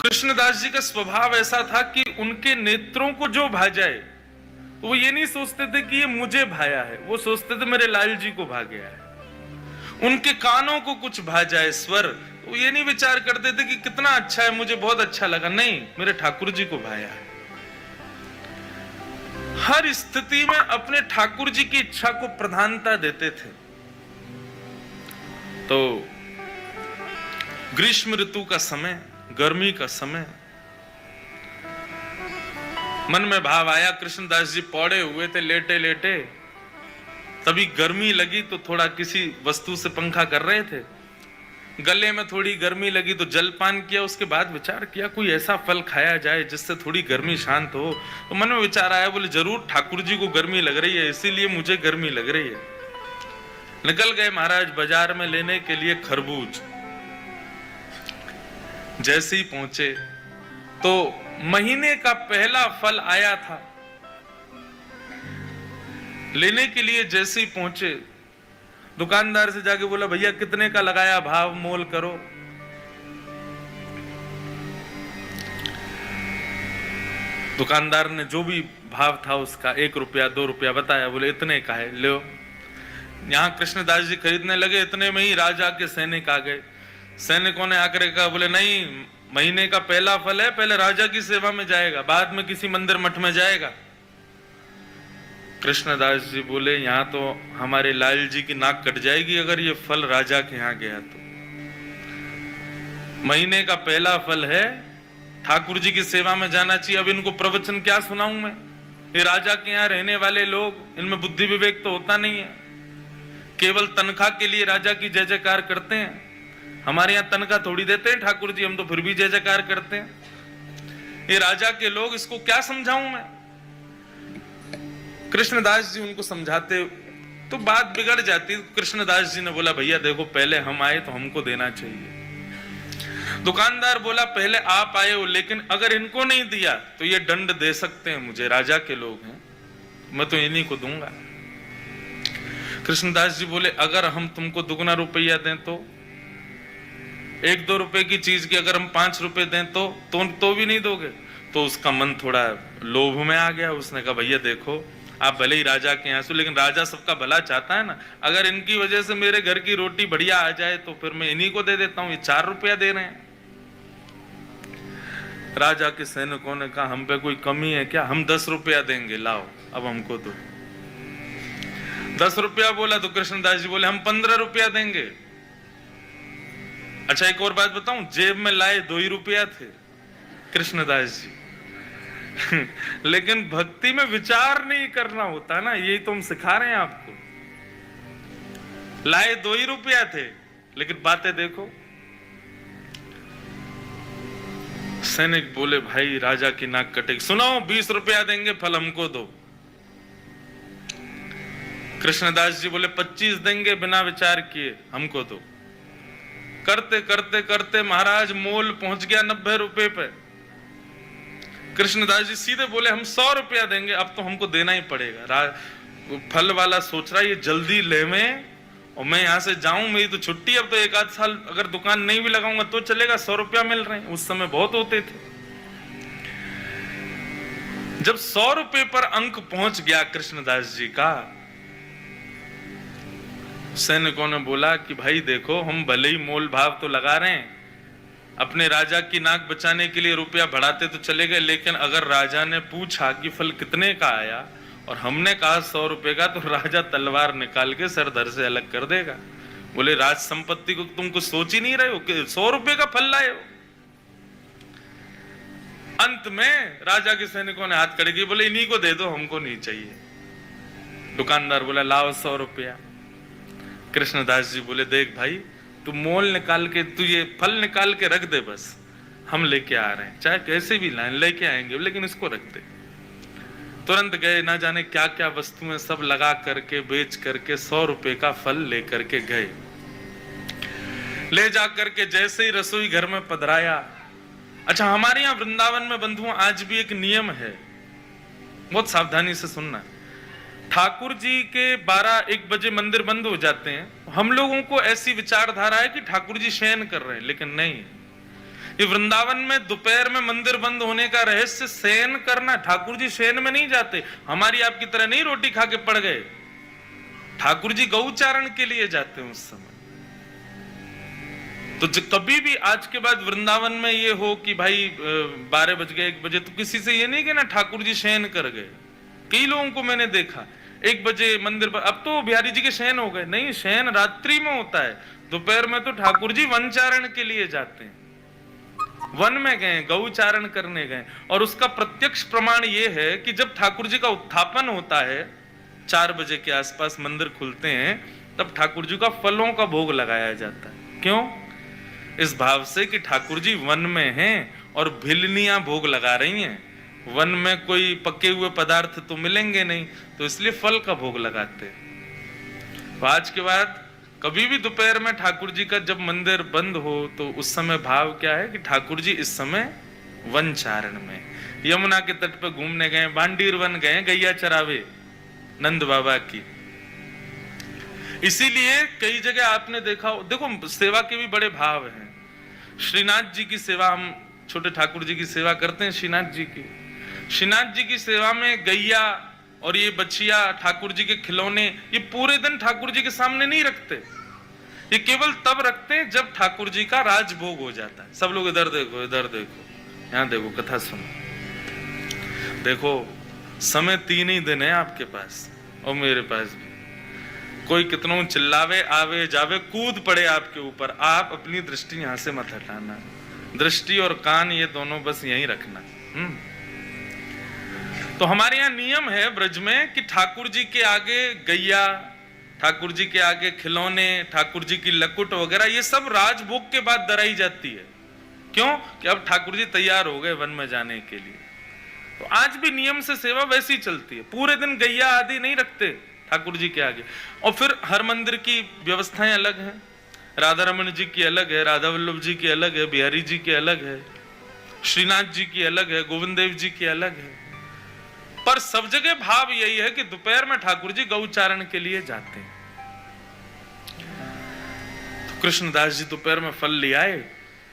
कृष्णदास जी का स्वभाव ऐसा था कि उनके नेत्रों को जो भा जाए तो वो ये नहीं सोचते थे कि ये मुझे भाया है, वो सोचते थे मेरे लाल जी को भा गया है। उनके कानों को कुछ भा जाए स्वर, वो ये नहीं विचार करते थे कि कितना अच्छा है, मुझे बहुत अच्छा लगा, नहीं, मेरे ठाकुर जी को भाया है। हर स्थिति में अपने ठाकुर जी की इच्छा को प्रधानता देते थे। तो ग्रीष्म ऋतु का समय, गर्मी का समय, मन में भाव आया, कृष्णदास जी पौड़े हुए थे लेटे लेटे, तभी गर्मी लगी तो थोड़ा किसी वस्तु से पंखा कर रहे थे, गले में थोड़ी गर्मी लगी तो जलपान किया, उसके बाद विचार किया कोई ऐसा फल खाया जाए जिससे थोड़ी गर्मी शांत हो। तो मन में विचार आया, बोले जरूर ठाकुर जी को गर्मी लग रही है, इसीलिए मुझे गर्मी लग रही है। निकल गए महाराज बाजार में लेने के लिए खरबूज। जैसे ही पहुंचे तो महीने का पहला फल आया था। लेने के लिए जैसे ही पहुंचे, दुकानदार से जाके बोला भैया कितने का लगाया, भाव मोल करो। दुकानदार ने जो भी भाव था उसका 1 रुपया 2 रुपया बताया, बोले इतने का है, लो। यहां कृष्णदास जी खरीदने लगे, इतने में ही राजा के सैनिक आ गए। सैनिकों ने आकर कहा, बोले नहीं, महीने का पहला फल है, पहले राजा की सेवा में जाएगा, बाद में किसी मंदिर मठ में जाएगा। कृष्णदास जी बोले यहां तो हमारे लाल जी की नाक कट जाएगी अगर ये फल राजा के यहां गया तो। महीने का पहला फल है, ठाकुर जी की सेवा में जाना चाहिए। अब इनको प्रवचन क्या सुनाऊं मैं, ये राजा के यहां रहने वाले लोग, इनमें बुद्धि विवेक तो होता नहीं है, केवल तनख्वाह के लिए राजा की जय जयकार करते हैं। हमारे यहाँ तनख्वाह थोड़ी देते हैं ठाकुर जी, हम तो फिर भी जय जयकार करते हैं। ये राजा के लोग, इसको क्या समझाऊं मैं। कृष्णदास जी उनको समझाते तो बात बिगड़ जाती। कृष्णदास जी ने बोला भैया देखो, पहले हम आए तो हमको देना चाहिए। दुकानदार बोला पहले आप आए हो, लेकिन अगर इनको नहीं दिया तो ये दंड दे सकते हैं मुझे, राजा के लोग हैं, मैं तो इन्हीं को दूंगा। कृष्णदास जी बोले अगर हम तुमको दुगना रुपया दें तो, 1-2 रुपए की चीज की अगर हम 5 रुपए दें तो भी नहीं दोगे। तो उसका मन थोड़ा लोभ में आ गया। उसने कहा भैया देखो, आप भले ही राजा के यहाँ से, लेकिन राजा सबका भला चाहता है ना, अगर इनकी वजह से मेरे घर की रोटी बढ़िया आ जाए तो फिर मैं इन्हीं को दे देता हूं, ये 4 रुपया दे रहे हैं। राजा के सैनिकों ने कहा हम पे कोई कमी है क्या, हम 10 रुपया देंगे, लाओ अब हमको दो। 10 रुपया बोला तो कृष्णदास जी बोले हम 15 रुपया देंगे। अच्छा एक और बात बताऊं, जेब में लाए 2 ही रुपया थे कृष्णदास जी लेकिन भक्ति में विचार नहीं करना होता ना, यही तो हम सिखा रहे हैं आपको। लाए 2 ही रुपया थे, लेकिन बातें देखो। सैनिक बोले भाई राजा की नाक कटेगी, सुनो 20 रुपया देंगे, फल हमको दो। कृष्णदास जी बोले 25 देंगे, बिना विचार किए हमको दो। करते करते करते महाराज मोल पहुंच गया 90 रुपए पे। कृष्णदास जी सीधे बोले हम 100 रुपया देंगे, अब तो हमको देना ही पड़ेगा। फल वाला सोच रहा है ये जल्दी ले में, और मैं यहां से जाऊं, मेरी तो छुट्टी, अब तो 1-8 साल अगर दुकान नहीं भी लगाऊंगा तो चलेगा, 100 रुपया मिल रहे हैं, उस समय बहुत होते थे। जब 100 रुपए पर अंक पहुंच गया कृष्णदास जी का, सैनिकों ने बोला कि भाई देखो, हम भले ही मोल भाव तो लगा रहे हैं, अपने राजा की नाक बचाने के लिए रुपया बढ़ाते तो चले गए, लेकिन अगर राजा ने पूछा कि फल कितने का आया और हमने कहा 100 रुपए का, तो राजा तलवार निकाल के सर धर से अलग कर देगा। बोले राज संपत्ति को तुम कुछ सोच ही नहीं रहे हो कि 100 रुपए का फल लाए हो। अंत में राजा के सैनिकों ने हाथ खड़े किए, बोले इन्हीं को दे दो, हमको नहीं चाहिए। दुकानदार बोला लाओ 100 रुपया। कृष्णदास जी बोले देख भाई, तू मोल निकाल के, तू ये फल निकाल के रख दे, बस हम लेके आ रहे हैं, चाहे कैसे भी लाएं लेके आएंगे, लेकिन इसको रख दे। तुरंत गए, ना जाने क्या क्या वस्तुएं सब लगा करके बेच करके 100 रुपए का फल लेकर के गए। ले जा करके जैसे ही रसोई घर में पधराया। अच्छा हमारे यहाँ वृंदावन में बंधुओं आज भी एक नियम है, बहुत सावधानी से सुनना। ठाकुर जी के 12-1 बजे मंदिर बंद हो जाते हैं। हम लोगों को ऐसी विचारधारा है कि ठाकुर जी शयन कर रहे हैं, लेकिन नहीं, ये वृंदावन में दोपहर में मंदिर बंद होने का रहस्य शयन करना। ठाकुर जी शयन में नहीं जाते, हमारी आपकी तरह नहीं रोटी खा के पड़ गए। ठाकुर जी गौचारण के लिए जाते हैं उस समय। तो कभी भी आज के बाद वृंदावन में ये हो कि भाई 12 बज गए 1 बजे, तो किसी से ये नहीं कहना ठाकुर जी शयन कर गए। कई लोगों को मैंने देखा 1 बजे मंदिर पर, अब तो बिहारी जी के शयन हो गए। नहीं, शयन रात्रि में होता है। दोपहर में तो ठाकुर जी वनचारण के लिए जाते हैं, वन में गए, गौचारण करने गए। और उसका प्रत्यक्ष प्रमाण ये है कि जब ठाकुर जी का उत्थापन होता है 4 बजे के आसपास मंदिर खुलते हैं, तब ठाकुर जी का फलों का भोग लगाया जाता है। क्यों? इस भाव से कि ठाकुर जी वन में हैं और भिलनियां भोग लगा रही हैं। वन में कोई पके हुए पदार्थ तो मिलेंगे नहीं, तो इसलिए फल का भोग लगाते हैं। तो आज के बाद कभी भी दोपहर में ठाकुर जी का जब मंदिर बंद हो, तो उस समय भाव क्या है कि ठाकुर जी इस समय वन चारण में, यमुना के तट पर घूमने गए, बांडीर वन गए, गैया चरावे नंद बाबा की। इसीलिए कई जगह आपने देखा, देखो सेवा के भी बड़े भाव हैं। श्रीनाथ जी की सेवा, हम छोटे ठाकुर जी की सेवा करते हैं श्रीनाथ जी की। श्रीनाथ जी की सेवा में गैया और ये बच्चिया, ठाकुर जी के खिलौने, ये पूरे दिन ठाकुर जी के सामने नहीं रखते। ये केवल तब रखते हैं जब ठाकुर जी का राजभोग हो जाता है। सब लोग इधर देखो, इधर देखो, यहाँ देखो, कथा सुनो। देखो समय 3 ही दिन है आपके पास और मेरे पास भी। कोई कितनों चिल्लावे, आवे जावे, कूद पड़े आपके ऊपर, आप अपनी दृष्टि यहां से मत हटाना। दृष्टि और कान ये दोनों बस यहीं रखना। तो हमारे यहाँ नियम है ब्रज में कि ठाकुर जी के आगे गैया, ठाकुर जी के आगे खिलौने, ठाकुर जी की लकुट वगैरह, ये सब राजभोग के बाद दराई जाती है। क्यों? कि अब ठाकुर जी तैयार हो गए वन में जाने के लिए। तो आज भी नियम से सेवा वैसी चलती है। पूरे दिन गैया आदि नहीं रखते ठाकुर जी के आगे। और फिर हर मंदिर की व्यवस्थाएं अलग हैं। राधा रमन जी की अलग है, राधा वल्लभ जी की अलग है, बिहारी जी की अलग है, श्रीनाथ जी की अलग है, गोविंद देव जी की अलग है। पर सब जगह भाव यही है कि दोपहर में ठाकुर जी गौचारण के लिए जाते हैं। तो कृष्णदास जी दोपहर में फल ले आए,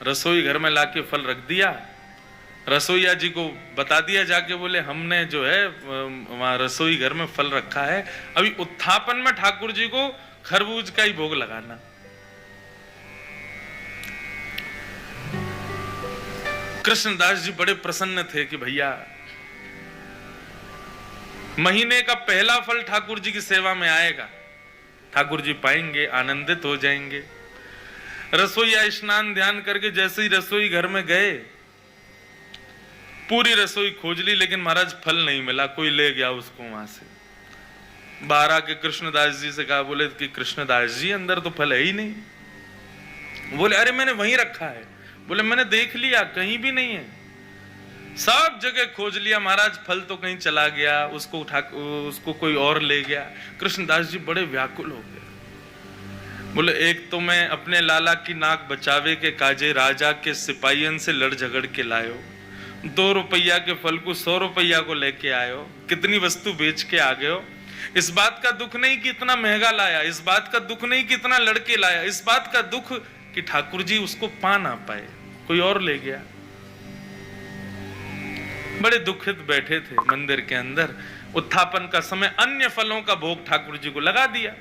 रसोई घर में लाके फल रख दिया। रसोईया जी को बता दिया जाके, बोले हमने जो है वहां रसोई घर में फल रखा है, अभी उत्थापन में ठाकुर जी को खरबूज का ही भोग लगाना। कृष्णदास जी बड़े प्रसन्न थे कि भैया महीने का पहला फल ठाकुर जी की सेवा में आएगा, ठाकुर जी पाएंगे, आनंदित हो जाएंगे। रसोईया स्नान ध्यान करके जैसे ही रसोई घर में गए, पूरी रसोई खोज ली, लेकिन महाराज फल नहीं मिला। कोई ले गया उसको वहां से। बाहर आके कृष्णदास जी से कहा, बोले कि कृष्णदास जी अंदर तो फल है ही नहीं। बोले अरे मैंने वहीं रखा है। बोले मैंने देख लिया, कहीं भी नहीं है, सब जगह खोज लिया महाराज, फल तो कहीं चला गया, उसको कोई और ले गया। कृष्णदास जी बड़े व्याकुल हो गए। बोले एक तो मैं अपने लाला की नाक बचावे के काजे राजा के सिपाहियन से लड़ झगड़ के लायो, 2 रुपया के फल को 100 रुपया को लेके आयो, कितनी वस्तु बेच के आ गए हो। इस बात का दुख नहीं कि इतना महंगा लाया, इस बात का दुख नहीं कि इतना लड़के लाया, इस बात का दुख कि ठाकुर जी उसको पा ना पाए, कोई और ले गया। बड़े दुखित बैठे थे मंदिर के अंदर। उत्थापन का समय अन्य फलों का भोग ठाकुर जी को लगा दिया,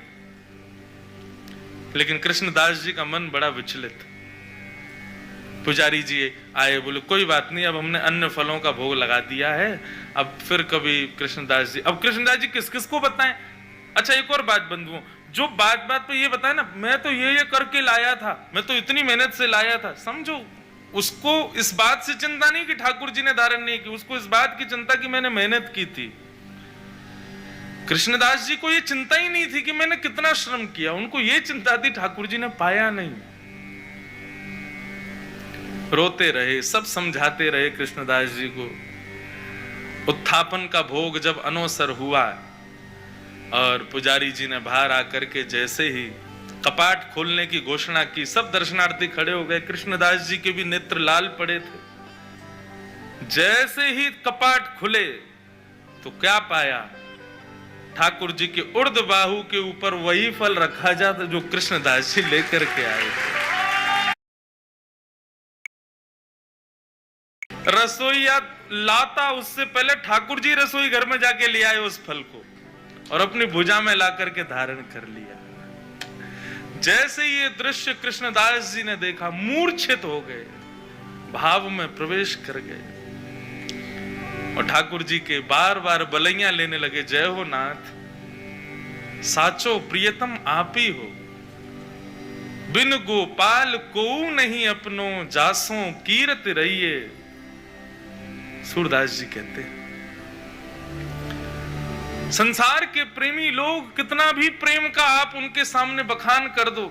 लेकिन कृष्णदास जी का मन बड़ा विचलित। पुजारी जी आए, बोले कोई बात नहीं, अब हमने अन्य फलों का भोग लगा दिया है, अब फिर कभी कृष्णदास जी, अब कृष्णदास जी किस किस को बताएं। अच्छा एक और बात बंधुओं, जो बात बात पे ये बताए ना, मैं तो ये करके लाया था, मैं तो इतनी मेहनत से लाया था, समझो उसको इस बात से चिंता नहीं कि ठाकुर जी ने धारण नहीं की, उसको इस बात की चिंता कि मैंने मेहनत की थी। कृष्णदास जी को ये चिंता ही नहीं थी कि मैंने कितना श्रम किया, उनको ये चिंता थी ठाकुर जी ने पाया नहीं। रोते रहे, सब समझाते रहे कृष्णदास जी को। उत्थापन का भोग जब अनवसर हुआ और पुजारी जी ने बाहर आकर के जैसे ही कपाट खोलने की घोषणा की, सब दर्शनार्थी खड़े हो गए। कृष्णदास जी के भी नेत्र लाल पड़े थे। जैसे ही कपाट खुले तो क्या पाया, ठाकुर जी के उर्ध बाहु के ऊपर वही फल रखा जाता जो कृष्णदास जी लेकर के आए थे। रसोईया लाता उससे पहले ठाकुर जी रसोई घर में जाके ले आए उस फल को और अपनी भुजा में ला करके धारण कर लिया। जैसे ये दृश्य कृष्णदास जी ने देखा, मूर्छित हो गए, भाव में प्रवेश कर गए और ठाकुर जी के बार बार बलैया लेने लगे। जय हो नाथ, साचो प्रियतम आप ही हो, बिन गोपाल को नहीं अपनो, जासों कीरत रहिए। सूरदास जी कहते हैं संसार के प्रेमी लोग कितना भी प्रेम का आप उनके सामने बखान कर दो,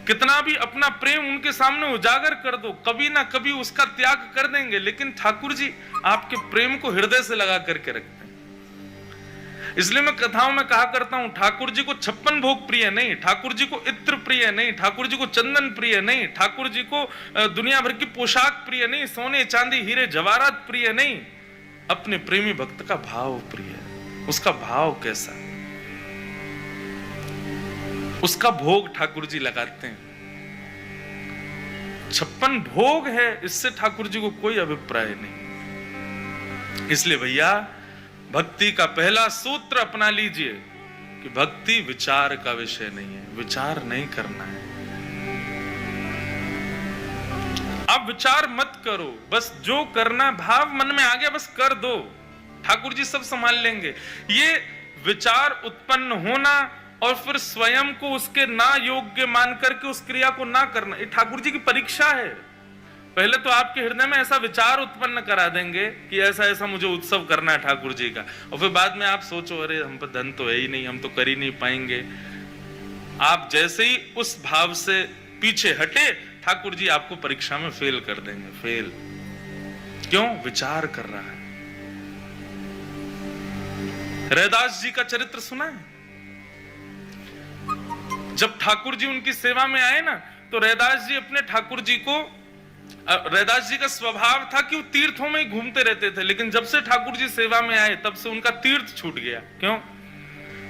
कितना भी अपना प्रेम उनके सामने उजागर कर दो, कभी ना कभी उसका त्याग कर देंगे। लेकिन ठाकुर जी आपके प्रेम को हृदय से लगा करके रखते हैं। इसलिए मैं कथाओं में कहा करता हूं, ठाकुर जी को 56 भोग प्रिय नहीं, ठाकुर जी को इत्र प्रिय नहीं, ठाकुर जी को चंदन प्रिय नहीं, ठाकुर जी को दुनिया भर की पोशाक प्रिय नहीं, सोने चांदी हीरे जवाहरात प्रिय नहीं, अपने प्रेमी भक्त का भाव प्रिय है। उसका भाव कैसा, उसका भोग ठाकुर जी लगाते हैं। 56 भोग है, इससे ठाकुर जी को कोई अभिप्राय नहीं। इसलिए भैया भक्ति का पहला सूत्र अपना लीजिए कि भक्ति विचार का विषय नहीं है, विचार नहीं करना है। आप विचार मत करो, बस जो करना भाव मन में आ गया बस कर दो, ठाकुर जी सब संभाल लेंगे। ये विचार उत्पन्न होना और फिर स्वयं को उसके ना योग्य मान करके उस क्रिया को ना करना, ये ठाकुर जी की परीक्षा है। पहले तो आपके हृदय में ऐसा विचार उत्पन्न करा देंगे कि ऐसा ऐसा मुझे उत्सव करना है ठाकुर जी का, और फिर बाद में आप सोचो अरे हम पर धन तो है ही नहीं, हम तो कर ही नहीं पाएंगे। आप जैसे ही उस भाव से पीछे हटे, ठाकुर जी आपको परीक्षा में फेल कर देंगे। फेल क्यों? विचार कर रहा है। रैदास जी का चरित्र सुना है? जब ठाकुर जी उनकी सेवा में आए ना, तो रैदास जी अपने ठाकुर जी को, रैदास जी का स्वभाव था कि वो तीर्थों में ही घूमते रहते थे, लेकिन जब से ठाकुर जी सेवा में आए तब से उनका तीर्थ छूट गया। क्यों?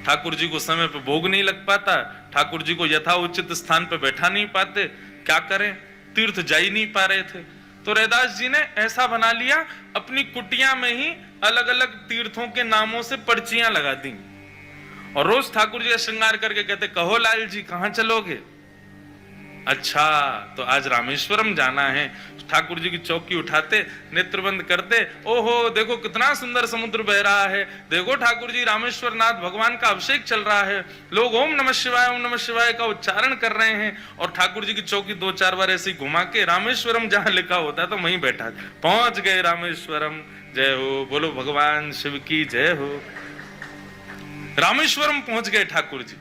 ठाकुर जी को समय पे भोग नहीं लग पाता, ठाकुर जी को यथाउचित स्थान पे बैठा नहीं पाते, क्या करें, तीर्थ जा ही नहीं पा रहे थे। तो रैदास जी ने ऐसा बना लिया, अपनी कुटिया में ही अलग अलग तीर्थों के नामों से पर्चियां लगा दी और रोज ठाकुर जी का श्रृंगार करके कहते, कहो लाल जी कहां चलोगे? अच्छा तो आज रामेश्वरम जाना है। ठाकुर जी की चौकी उठाते, नेत्रबंद करते, ओहो देखो कितना सुंदर समुद्र बह रहा है, देखो ठाकुर जी रामेश्वर नाथ भगवान का अभिषेक चल रहा है, लोग ओम नमः शिवाय का उच्चारण कर रहे हैं, और ठाकुर जी की चौकी 2-4 बार ऐसी घुमा के रामेश्वरम जहां लिखा होता है तो वहीं बैठा, पहुंच गए रामेश्वरम, जय हो, बोलो भगवान शिव की जय हो। रामेश्वरम पहुंच गए ठाकुर जी,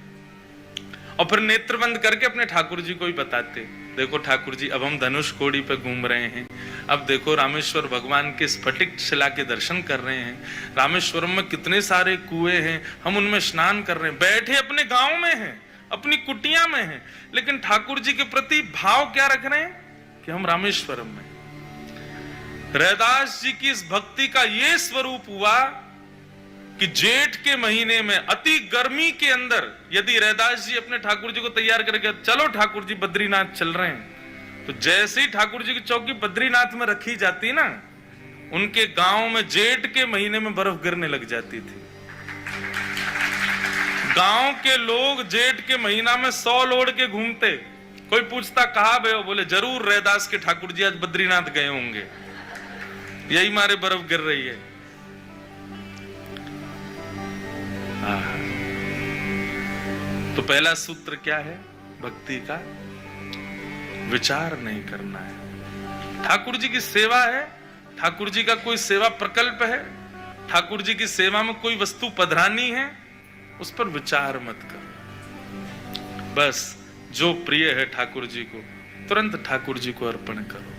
और फिर नेत्र बंद करके अपने ठाकुर जी को ही बताते, देखो ठाकुर जी अब हम धनुष कोड़ी पे घूम रहे हैं, अब देखो रामेश्वर भगवान के स्फटिक शिला के दर्शन कर रहे हैं, रामेश्वरम में कितने सारे कुएं हैं, हम उनमें स्नान कर रहे हैं, बैठे अपने गांव में हैं, अपनी कुटिया में हैं, लेकिन ठाकुर जी के प्रति भाव क्या रख रहे हैं कि हम रामेश्वरम में। रैदास जी की इस भक्ति का यह स्वरूप हुआ कि जेठ के महीने में अति गर्मी के अंदर यदि रैदास जी अपने ठाकुर जी को तैयार करके, चलो ठाकुर जी बद्रीनाथ चल रहे हैं, तो जैसे ही ठाकुर जी की चौकी बद्रीनाथ में रखी जाती ना, उनके गांव में जेठ के महीने में बर्फ गिरने लग जाती थी। गांव के लोग जेठ के महीना में 100 लोड के घूमते, कोई पूछता कहां गए हो, बोले जरूर रैदास के ठाकुर जी आज बद्रीनाथ गए होंगे, यही मारे बर्फ गिर रही है। तो पहला सूत्र क्या है भक्ति का? विचार नहीं करना है। ठाकुर जी की सेवा है, ठाकुर जी का कोई सेवा प्रकल्प है, ठाकुर जी की सेवा में कोई वस्तु पधरानी है, उस पर विचार मत करो। बस जो प्रिय है ठाकुर जी को तुरंत ठाकुर जी को अर्पण करो।